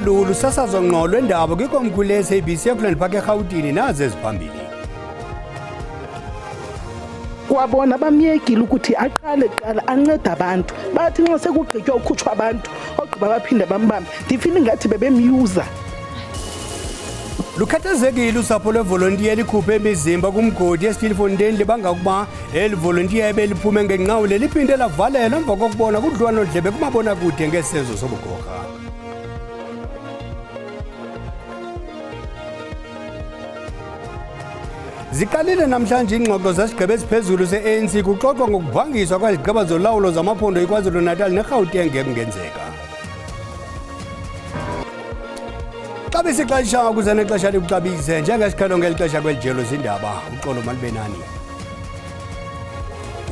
Lulu sasazo ngqo lwendaba kwikomkhulu le-SABC ePlan Park eRhawutini nazi eziphambili. Kwabona bamyekile ukuthi aqale ancede abantu bathi nxa sekugqitywa ukhutshwa abantu ogqiba baphinda bambambe ndifile ngathi bebemyuza. Lukhathazekile usapho lwevolontiya likhuphe imizimba kumgodi eStilfontein libanga ukuba eli volontiya ebeliphume ngenqawule liphinde lavalelwa emva kokubona kudliwanondlebe kumabonakude ngesenzo sobugorha. Ziqalile namhlanje ingxoxo zesigqeba eziphezulu se-ANC kuxoxwa ngokubhangiswa kwezigqeba zolawulo zamaphondo eKwaZulu-Natal neGauteng ngekungenzeka. Xabisa ixesha ukuze nexesha likuxabise njengesikhalo ngeli xesha kweli jelo zindaba uxolo malibenani.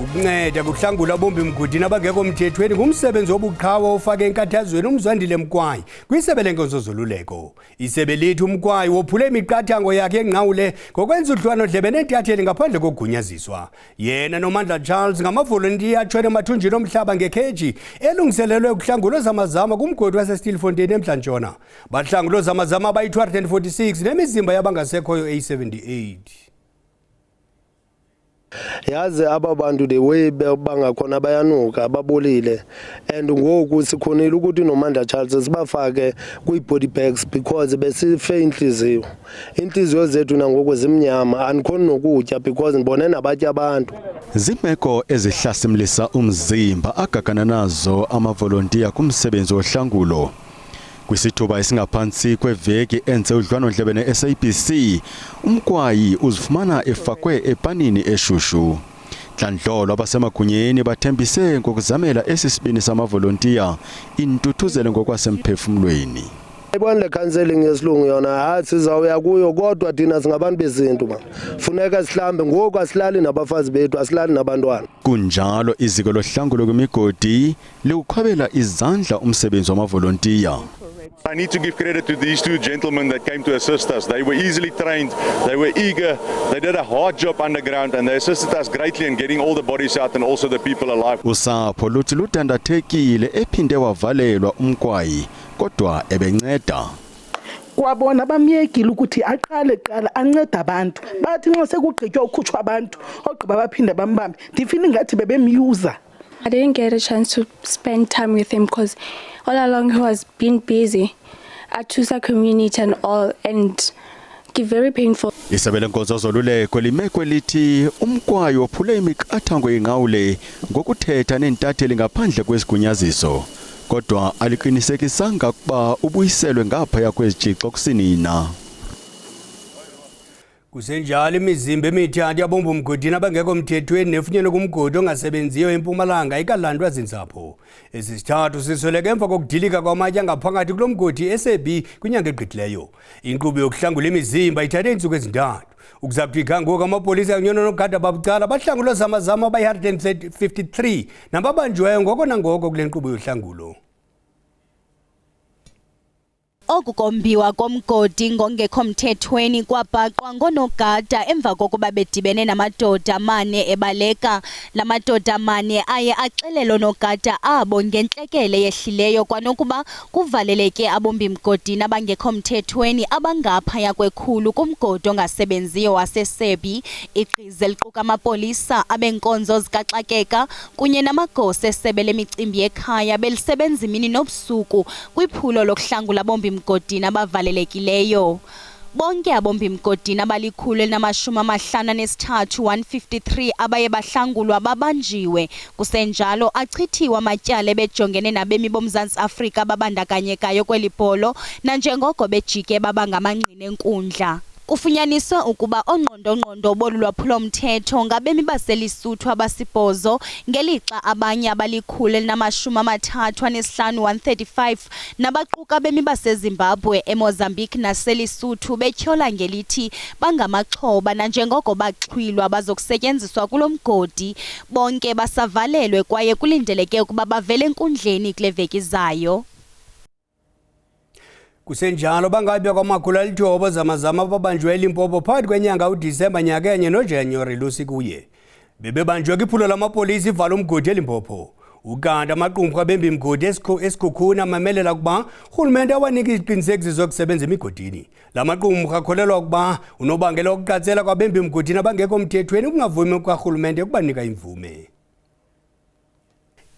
Ukunceda kuhlangula abombi mgodini abangekho mthethweni ngumsebenzi wobuqhawe ofake enkathazweni uMzwandile Mkwayi kwisebe lenkonzo zoluleko. Isebe lithi uMkwayi wophule imiqathango yakhe engqawule ngokwenza udliwanondlebe nentatheli ngaphandle kokugunyaziswa. Yena noMandla Charles ngamavolontiya atshwele emathunjini omhlaba ngekheji elungiselelwe ukuhlangula zamazama kumgodi waseStilfontein eMntla-Ntshona. Bahlangulo zamazama abayi-246 nemizimba yabangasekhoyo eyi-78. Yazi aba bantu the way bangakhona bayanuka ababolile and ngoku sikhonile ukuthi noMandla Charles sibafake kwi-body bags because besife inhliziyo zethu nangoku zimnyama anikhoni nokutya because ngibone nabatya abantu. Zimeko ezihlasimlisa umzimba agagana nazo amavolontiya kumsebenzi wohlangulo. Kwisithuba esingaphansi kweveki enze udliwanondlebe ne-SABC, uMkwayi uzifumana efakwe epanini eshushu. Nhlandlolo abasemagunyeni bathembise ngokuzamela esisibini samavolontiya intuthuzelo ngokwasemphefumulweni. Ibona le counseling yesilungu yona sizawuya kuyo kodwa thina singabantu bezinto funeka sihlambe ngoku asilali nabafazi bethu asilali nabantwana. Kunjalo iziko lohlangulo kwimigodi liukhwabela izandla umsebenzi wamavolontiya. I need to give credit to these two gentlemen that came to assist us. They were easily trained, they were eager, they did a hard job underground and they assisted us greatly in getting all the bodies out and also the people alive. Usapho luthi ludandathekile ephinde wavalelwa uMkwayi kodwa ebenceda. Kwabona bamyekile ukuthi aqale ancede abantu bathi nxa sekugqitywa ukhutshwa abantu ogqiba baphinda bambambe ndifile ngathi bebemyuza. I didn't get a chance to spend time with him because all along he was being busy at Tusa community and all and very painful. Isebe lenkonzo zoluleko limekwe lithi uMkwayi wophule imiqathango engqawule ngokuthetha nentatheli ngaphandle kwesigunyaziso. Kodwa aliqinisekisanga ukuba ubuyiselwe ngaphaya kwezitshixo kusinina. Kusenjalo imizimba emithathu yabombi mgodini abangekho mthethweni nefunyenwe kumgodi ongasebenziyo eMpumalanga ikalandwa zintsapho. Esisithathu sisweleke emva kokudilika kwamatye ngaphakathi kulo mgodi eSebi kwinyanga egqithileyo. Inkqubo yokuhlangula imizimba ithathe iintsuku ezintathu. Ukuzabhika ngoku amapolisa kanyona nogada babucala bahlangulwa zamazama abayi-153 nababanjiweyo ngoko nangoko kule nkqubo yohlangulo. Okukombiwa komgodi ngongekho mthethweni kwabhaqwa ngonogada emva kokuba bedibene namadoda amane ebaleka. La madoda amane aye axelelo nogada abo ngentlekele yehlileyo kwanokuba kuvaleleke abombi mgodini abangekho mthethweni abangaphaya kwekhulu kumgodi ongasebenziyo waseSebi. Iqize liquka amapolisa abenkonzo zikaxakeka kunye namagosa esebe lemicimbi yekhaya belisebenza imini nobusuku kwiphulo lokuhlangula abombi mgodini abavalelekileyo. Bonke abombi mgodini abali-153 153 abaye bahlangulwa babanjiwe. Kusenjalo achithiwa amatyala bejongene nabemi boMzantsi Afrika babandakanyekayo kweli polo nanjengoko bejike babangamangqina enkundla. Kufunyaniswa ukuba ongqondo bolu lwaphulomthetho ngabemi baseLesotho abasibhozo ngelixa abanye abali-135 135 nabaquka bemi baseZimbabwe, eMozambique naseLesotho betyhola ngelithi bangamaxhoba nanjengoko baxhwilwa bazokusetyenziswa kulo mgodi. Bonke basavalelwe kwaye kulindeleke ukuba bavele enkundleni kule veki zayo. Kusenjalo bangabya kwamakhulu alithoba zamazama ababanjwe eLimpopo phakathi kwenyanga uDisemba nyaka enye noJanuwari lusikuye. Bebebanjwe kwiphulo lamapolisa ivala umgodi eLimpopo. ukanti amaqumrhu abemba imigodi esikhukhuni amamelela ukuba urhulumente awanika iziqinisekiso zokusebenza emigodini. La maqumrhu akholelwa ukuba unobangela wokuqatsela kwabemba imgodini abangekho mthethweni ukungavumi kwarhulumente ukubanika imvume.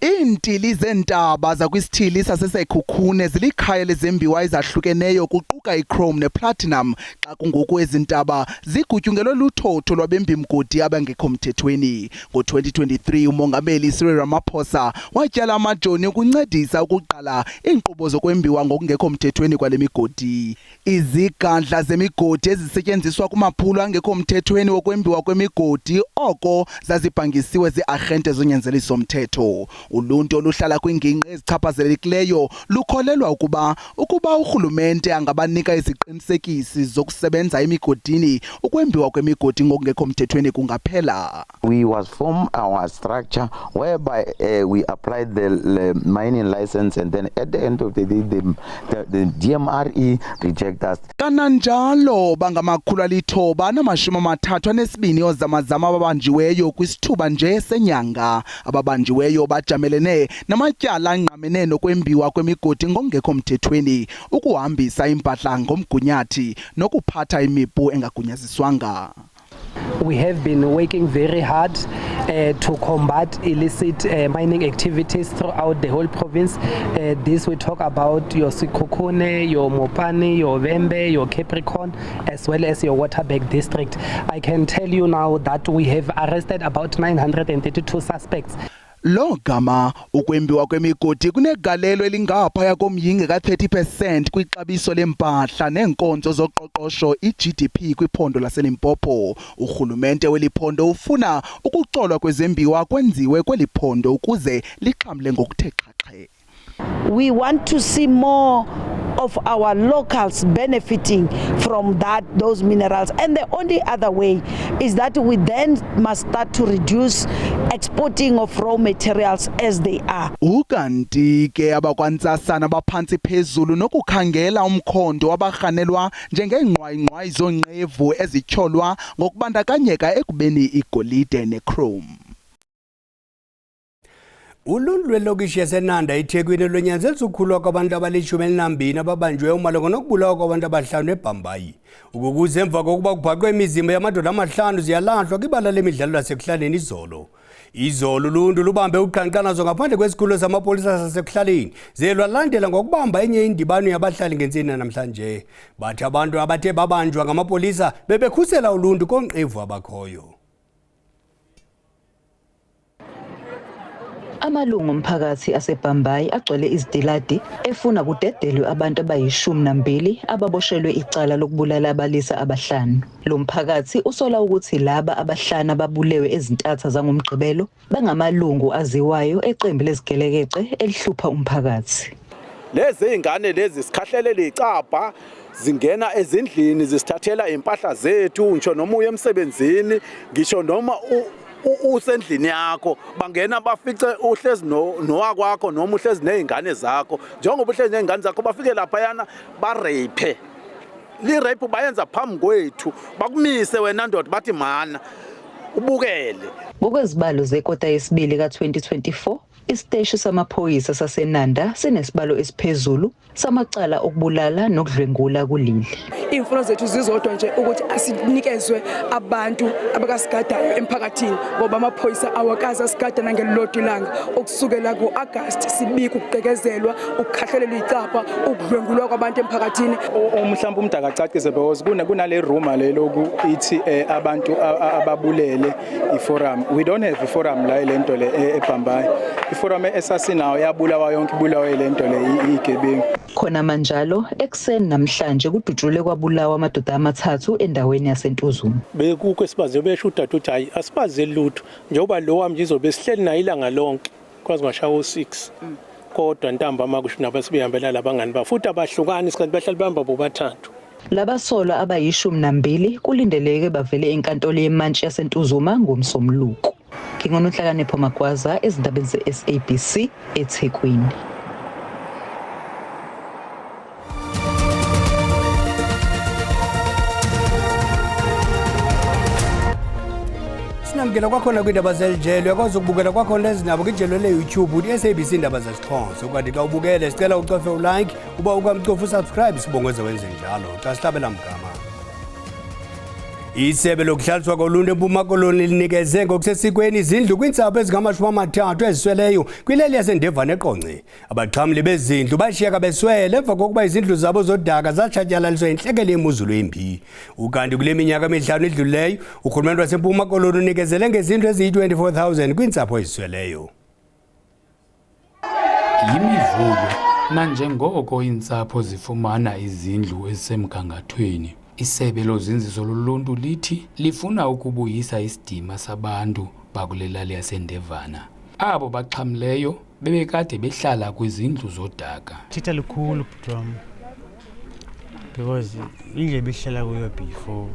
Iintili zeentaba zakwisithili sasesekhukhune zilikhaya lezembiwa ezahlukeneyo kuquka ichrome neplatinum xa kungoku ezintaba zigutyungelwe luthotho lwabembimgodi abangekho mthethweni. Ngo-2023 umongameli Cyril Ramaphosa watyala amajoni ukuncedisa ukuqala iinkqubo zokwembiwa ngokungekho mthethweni kwale migodi. Izigandla zemigodi ezisetyenziswa kumaphulo angekho mthethweni wokwembiwa kwemigodi oko zazibhangisiwe zii-arhente zonyanzeliso mthetho. Uluntu oluhlala kwingingqi ezichaphazelekileyo lukholelwa ukuba urhulumente angabanika iziqinisekisi zokusebenza emigodini ukwembiwa kwemigodi ngokungekho mthethweni kungaphela. We was form our structure whereby we applied the mining license and then at the end of the day the DMRE reject us. Kananjalo bangamakhulu 932 ozamazama ababanjiweyo kwisithuba nje senyanga. Ababanjiweyo bajamelene namatyala angqamene nokwembiwa kwemigodi ngokungekho mthethweni, ukuhambisa impahla ngomgunyathi nokuphatha imipu engagunyaziswanga. We have been working very hard to combat illicit mining activities throughout the whole province. This we talk about your Sekhukhune, your Mopani, your Vembe, your Capricorn, as well as your Waterberg district. I can tell you now that we have arrested about 932 suspects. Lo gama ukwembiwa kwemigodi kunegalelo elingaphaya komyinge ka-30% kwixabiso lempahla neenkonzo zoqoqosho i-GDP kwiphondo laseLimpopo. Urhulumente weliphondo ufuna ukucolwa kwezembiwa kwenziwe kweliphondo ukuze lixhamle ngokuthe xhaxhe. We want to see more of our locals benefiting from those minerals, and the only other way is that we then must start to reduce exporting of raw materials as they are. Ukanti ke abakwantsasana abaphantsi phezulu nokukhangela umkhondo abarhanelwa njengengqwayingqwayi zonqevu ezityholwa ngokubandakanyeka ekubeni igolide nechrome. Uluntu lwelokishi yaseNanda eThekwini lonyanzelisa ukukhululwa kwabantu abali-12 ababanjwe umalunga nokubulawa kwabantu abahlanu eBhambayi. Ukukuze emva kokuba kubhaqwe imizimba yamadoda amahlanu ziyalahlwa kwibala lemidlalo lasekuhlaleni izolo. Izolo uluntu lubambe uqhankqalazo ngaphandle kwesikhululo samapolisa sasekuhlaleni ze lwalandela ngokubamba enye indibano yabahlali ngentsini namhlanje. Bathi abantu abathe babanjwa ngamapolisa bebekhusela uluntu konqevu abakhoyo. Amalungu omphakathi aseBhambayi agcwele izitiladi efuna kudedelwe abantu abayi-12 ababoshelwe icala lokubulala abalisa abahlanu. Lo mphakathi usola ukuthi laba abahlanu ababulewe ezintatha zangomgqibelo bangamalungu aziwayo eqembu lezigelekece elihlupha umphakathi. Lezi ingane lezi sikhahlelele icapha zingena ezindlini zisithathela impahla zethu ngisho noma uye emsebenzini ngisho noma usendlini yakho bangena bafice uhlezi nowakwakho noma uhlezi nezingane zakho njengoba uhlezi nezingane zakho bafike lapha yana ba rape li-rape bayenza phambi kwethu bakumise wena ndoda bathi mana ubukele. Ngokwezibalo zekota yesibili ka-2024 isiteshi samaphoyisa saseNanda sinesibalo esiphezulu samacala okubulala nokudlwengula kuleli. Imfuno zethu zizodwa nje ukuthi asinikezwe abantu abakasigadayo emphakathini ngoba amaphoyisa awakazi asigada nangelilodwa ilanga okusukela ku-August sibika ukuqekezelwa ukukhahlelelwa icapha ukudlwengulwa kwabantu emphakathini. Mhlawumbe umuntu akacacize because kunale rumor leloku ithi abantu ababulele iforum. We don't have a forum la lento le eBhambayi. Iforum esasinayo yabulawa yonke ibulawa lento le igebengu. Khona manjalo ekseni namhlanje kudutshulwe kwabulawa amadoda amathathu endaweni yaseNtuzuma. Bekukho esibaze besho uDade uthi hayi asibaze lutho njengoba lo wami ngizobe sihleli nayo ilanga lonke kwazi ngashawo 6 kodwa ntambama kusho nabasibihambela labangani ba futhi abahlukani isikhathi bahlali bahamba bobathathu. Labasolwa abayi-12 kulindeleke bavele enkantolo yemantshi yaseNtuzuma ngomsombuluko. Ngingona uNhlakanipho Magwaza ezindabeni ze-SABC eThekwini. ukunamkela kwakhona kwiindaba zelijelo uyakwazi ukubukela kwakhona ezinabo kwijelo le-YouTube uthi-SABC Indaba zesiXhosa. Ukwathi xa ubukele sicela ucofe ulike, uba ukamcofa usubscribe, sibongoze wenze njalo xa sihlabela mgama. Isebe lokuhlaliswa koluntu eMpuma Koloni linikeze ngokusesikweni izindlu kwiintsapho ezingama-30 ezisweleyo kwileli yaseNdevana eQonce. Abaxhamli bezindlu bashiyeka beswele emva kokuba izindlu zabo zodaka zatshatyalaliswa yintlekele yemozulu embi. Ukanti kule minyaka emihlanu idlulileyo urhulumente waseMpuma Koloni unikezele ngezindlu eziyi-24,000 kwiintsapho ezisweleyo. Yimivulo nanjengoko iintsapho zifumana izindlu ezisemgangathweni, isebe lozinziso loluntu lithi lifuna ukubuyisa isidima sabantu bakule lali yaseNdevana. Abo baxhamleyo bebekade behlala kwizindlu zodaka. Thitha lukhulu butwam because indle behlala kuyo before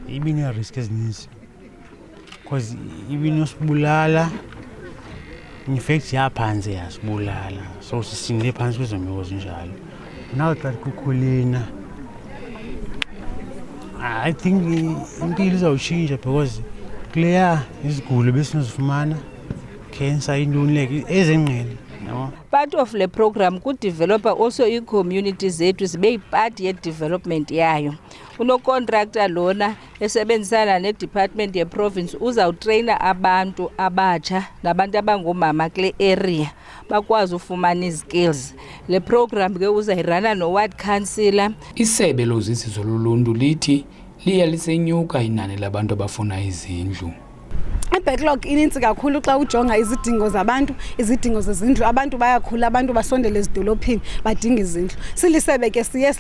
ibine-risk ezininzi because ibinosibulala, in fact yaphansi yasibulala, so sisinde phantsi kwezo meko zinjalo. Now xa kukhulina I think impilo izawutshintsha because kuleya izigulo besinozifumana cancer intoni ezengqele. Part of the program could develop also i-community zethu zibe yipart ye-development yayo. Unocontractor lona esebenzisana ne-department ye-province uzawutrayina abantu abatsha nabantu abangomama kule area bakwazi ufumana izikills. Le program ke uzayirana no-ward councillor. Isebe lozinziso loluntu lithi liya lisenyuka inani labantu abafuna izindlu. I-backlog ininzi kakhulu xa ujonga izidingo zabantu, izidingo zezindlu. Abantu bayakhula, abantu basondele ezidolophini badinga izindlu. Silisebe ke siye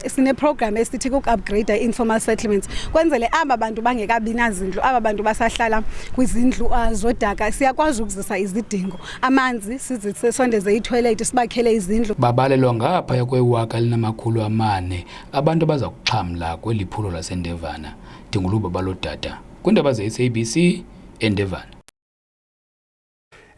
sine-program esithi ku-upgrade informal settlements kwenzele aba bantu bangekabi nazindlu, aba bantu basahlala kwizindlu zodaka siyakwazi ukuzisa izidingo. Amanzi sizisondeze itoilet, sibakhele izindlu. Babalelwa ngaphaya kwe-1,400 abantu abaza kuxhamla kweli phulo laseNdevana. Ndinguluba balodada kwindaba ze-SABC eNdevana.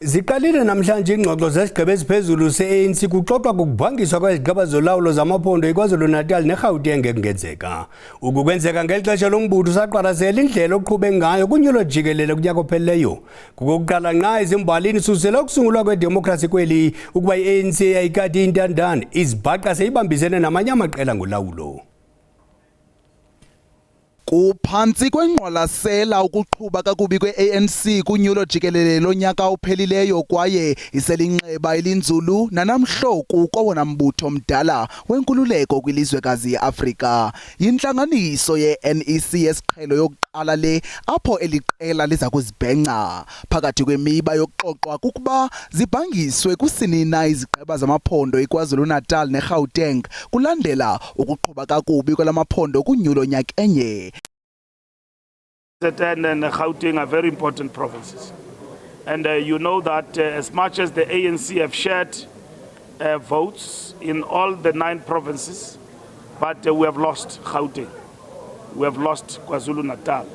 Ziqalile namhlanje ingxoxo zesigaba eziphezulu se-ANC kuxoxwa ngokubhangiswa kwezigaba zolawulo zamaphondo eKwaZulu-Natal neGauteng ekungenzeka. Ukukwenzeka ngeli xesha lombutho saqwalasela indlela oqhube ngayo kunyulo jikelele kunyaka ophelileyo. Kukokuqala nqa ezimbalini susela ukusungulwa kwedemokhrasi kweli ukuba i-ANC yayikade intandane izibhaqa seyibambisene namanye amaqela ngolawulo. Kuphantsi kwenqwalasela ukuqhuba kakubi kwe-ANC kunyulo jikelele lonyaka ophelileyo kwaye iselinxeba elinzulu nanamhloku kowona mbutho mdala wenkululeko kwilizwekazi yeAfrika. Yintlanganiso ye-NEC yesiqhelo yokuqala le apho eli qela liza kuzibhenca phakathi kwemiba yokuxoxwa kukuba zibhangiswe kusinina izigqeba zamaphondo eKwaZulu-Natal neGauteng kulandela ukuqhuba kakubi kwalamaphondo kunyulo nyakenye. And Gauteng are very important provinces. And you know that as much as the ANC have shared votes in all the 9 provinces, but we have lost Gauteng. We have lost KwaZulu-Natal.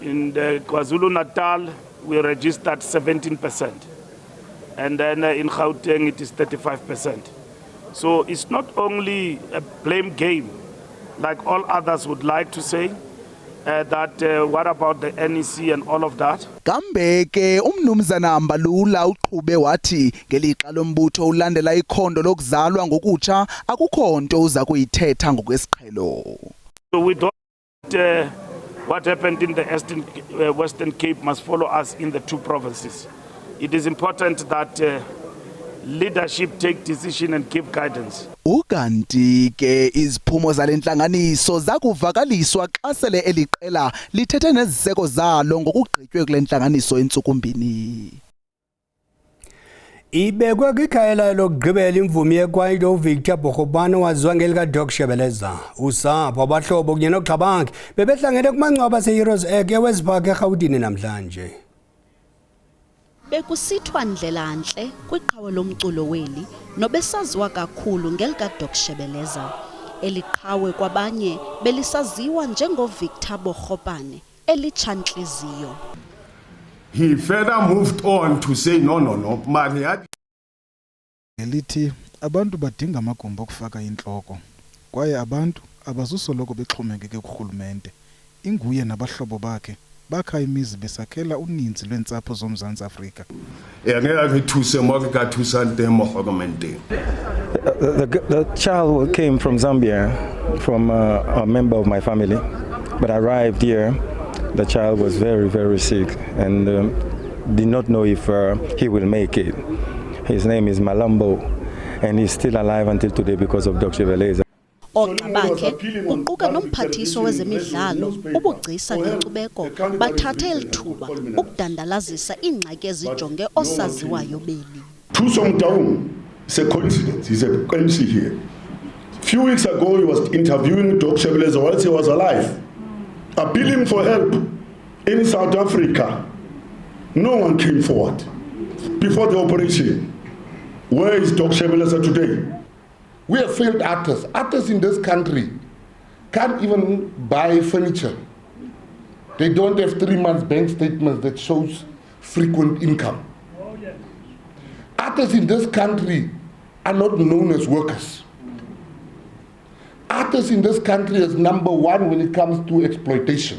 In the KwaZulu-Natal, we registered 17%. And then in Gauteng, it is 35%. So it's not only a blame game, like all others would like to say, what about the NEC and all of that? Kambe ke umnumzana Mbalula uqhube wathi ngelixa lombutho ulandela ikhondo lokuzalwa ngokutsha akukho nto uza kuyithetha ngokwesiqhelo. So we don't what happened in the Western Cape must follow us in the 2 provinces. It is important that leadership take decision and give guidance. Ukanti ke iziphumo zalentlanganiso zakuvakaliswa xa sele eliqela lithethe neziseko zalo ngokugqitywe kule ntlanganiso entsukumbini. Ibekwe kwikhaya lokugqibela imvumi yeKwaito uVictor Bogopane waziwa ngelika Doc Shebeleza. Usapho abahlobo kunye noxhabange bebehlangene kumangcwaba seHeroes Egg eWest Park eGauteng namhlanje. Bekusithwa Ndlelantle kwiqhawe lomculo weli nobesaziwa kakhulu ngelika Doc Shebeleza. Eliqhawe kwabanye belisaziwa njengoVictor Bogopane elitshantliziyo. He further moved on to say no mali elithi abantu badinga amagumbi okufaka intloko kwaye abantu abazusoloko bexhomekeke kurhulumente inguye nabahlobo bakhe bakha imizi besakhela uninzi lwentsapho zomzantsi Afrika. The child came from Zambia, from a member of my family, but arrived here. The child was very, very sick and did not know if he will make it. His name is Malambo, and he's still alive until today because of Dr. Beleza. Oogxa bakhe uquka nomphathiswa wezemidlalo ubugcisa ngenkcubeko bathathe elithuba ukudandalazisa iingxaki ezijonge osaziwayo beli. Thuso Mtaung is a coincidence. He's a MC here. Few weeks ago he was interviewing Dr. Shebeleza whilst he was alive, appealing for help in South Africa. No one came forward. Before the operation, where is Dr. Shebeleza today? We have failed artists. Artists in this country can't even buy furniture. They don't have 3 months bank statements that shows frequent income. Artists in this country are not known as workers. Artists in this country is number 1 when it comes to exploitation.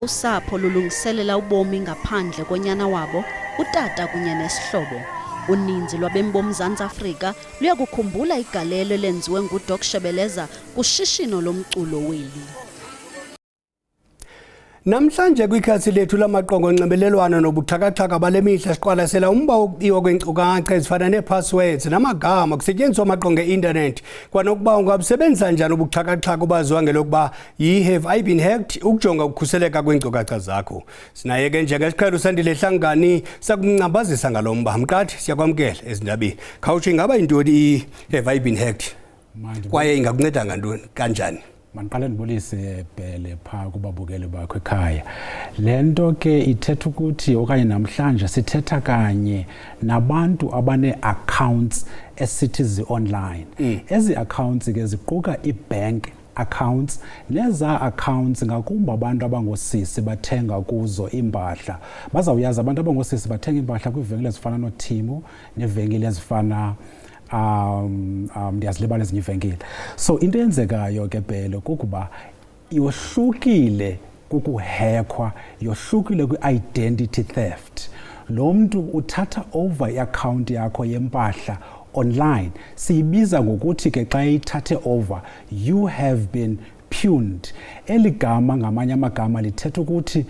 Usapho lulungiselela ubomi ngaphandle konyana wabo, utata kunye nesihlobo. Uninzi lwabemi boMzantsi Afrika luyakukhumbula igalelo elenziwe nguDr Shebeleza kushishino lomculo weli. Namhlanje kwikhasi lethu lamaqongo onxibelelwano nobuthakathaka bale mihla siqwalasela umba wokubiwa kweenkcukacha ezifana nee-passwords namagama kusetyenziswa amaqongo e-internet kwanokuba ungabusebenzisa njani ubuthakathaka obaziwa ngelokuba yi-Have I Been Hacked ukujonga ukukhuseleka kweenkcukacha zakho. Sinaye ke njengesiqhelo Sandile Hlangani sakumngcambazisa ngalo mba. Mqathi siyakwamkela ezindabeni. Khawutsho ingaba yintoni i-Have I Been Hacked kwaye ingakunceda ngantoni kanjani? Mandiqale ndibulise Bhele pha kubabukeli bakho ekhaya. Lento ke ithetha ukuthi okanye namhlanje sithetha kanye nabantu abane-accounts esithi online. Ezi accounts ke ziquka i-bank accounts neza accounts ngakumba abantu abangoosisi bathenga kuzo impahla. Bazawuyazi abantu abangoosisi bathenga impahla kwiivenkile ezifana noThimo neevenkile ezifana ndiyazilibala ezinye ivenkile. So into eyenzekayo ke Bhele kukuba yohlukile kukuhekwa, yohlukile kwi-identity theft. Lo mntu uthatha over i-account yakho yempahla online. Siyibiza ngokuthi ke xa ithathe over, you have been pwned. Eli gama ngamanye amagama lithetha ukuthi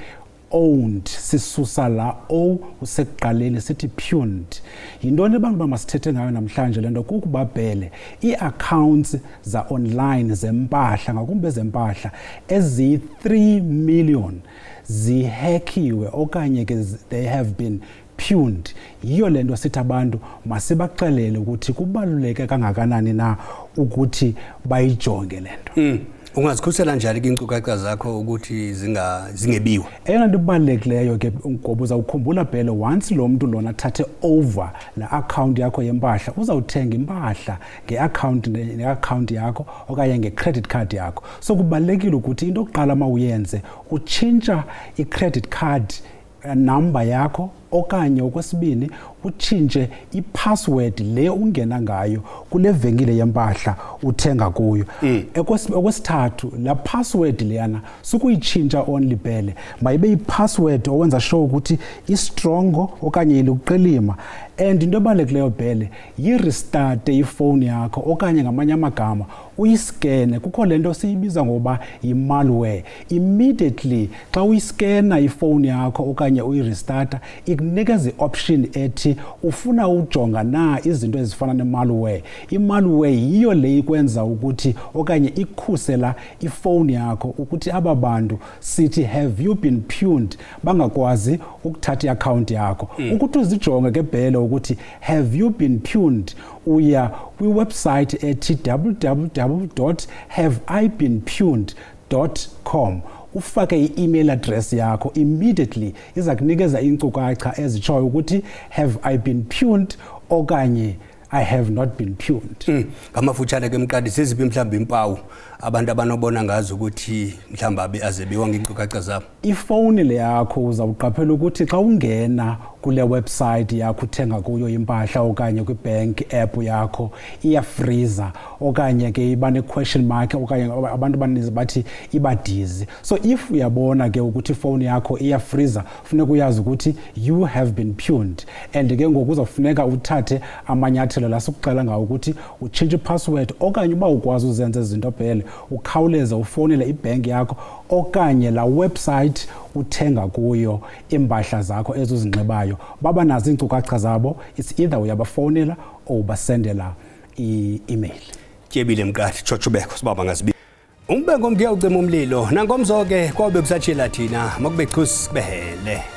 owned, sisusa la o usekuqaleni sithi pwned. Yintoni abantu bamasithethe ngayo namhlanje lento kukuba Bhele ii-accounts za online zempahla ngakumbe zempahla ezi-3 million zihackiwe okanye ke they have been pwned. Yiyo lento sithi abantu masibaxelele ukuthi kubaluleke kangakanani na ukuthi bayijonge lento. Ungazikhusela njani kwiinkcukacha zakho ukuthi zingebiwa? Eyona nto ibalulekileyo ke ngoba uzawukhumbula Bhele once lo mntu lona athathe over la account yakho yempahla uzawuthenga impahla nge-account yakho okanye nge-credit card yakho. So kubalulekile ukuthi into yokuqala mawuyenze utshintsha i-credit card number yakho okanye okwesibini utshintshe i-password le ungena ngayo kule venkile yempahla uthenga kuyo. Okwesithathu la password leyana sukuyitshintsha only Bhele, mayibe yi-password owenza sure ukuthi istrongo okanye iluqilima. And into ebalulekileyo Bhele yi-restart ifowuni yakho okanye ngamanye amagama uyiskene. Kukho lento siyibiza ngoba yi-malware. Immediately xa uyiskena ifowuni yakho okanye uyi-restarta ikunikeza i-option ethi ufuna ujonga na izinto ezifana ne-malware. I-malware yiyo le ikwenza ukuthi okanye ikhusela ifowuni yakho ukuthi aba bantu sithi have you been pwned bangakwazi ukuthatha i-account yakho. Ukuthi uzijonge ke Bhele ukuthi have you been pwned uya kwi-website ethi www.haveibeenpwned.com. ufake i-email address yakho, immediately iza kunikeza iinkcukacha ezitshoyo ukuthi have I been pwned okanye I have not been pwned. Ngamafutshane ke Mqadi, zeziphi mhlawumbi impawu abantu abanobona ngazo ukuthi mhlawumbe azebiwa ngeenkcukacha zabo? Ifowuni le yakho uzawuqaphela ukuthi xa ungena kule website yakho uthenga kuyo impahla okanye kwibank app yakho iyafreeza okanye ke iba ne-question mark okanye abantu abaninzi bathi iba dizzy. So if uyabona ke ukuthi ifowuni yakho iyafreeza, funeka uyazi ukuthi you have been pwned, and ke ngoku uzawufuneka uthathe amanyathelo lasukuxela ngawo ukuthi utshintshe ipassword okanye uba ukwazi uzenza izinto phele ukhawuleze ufowunele ibhenki yakho okanye la website uthenga kuyo impahla zakho ezozinxibayo. Baba nazo iinkcukacha zabo, it's either uyabafowunela or ubasendela i-email. Tyebile Mqadi, Tshotshubeko, sibaba ngazibi. Umbengo mntu uyawucima umlilo, nangomzo ke kwabe kusatshela thina makube chus kubehele.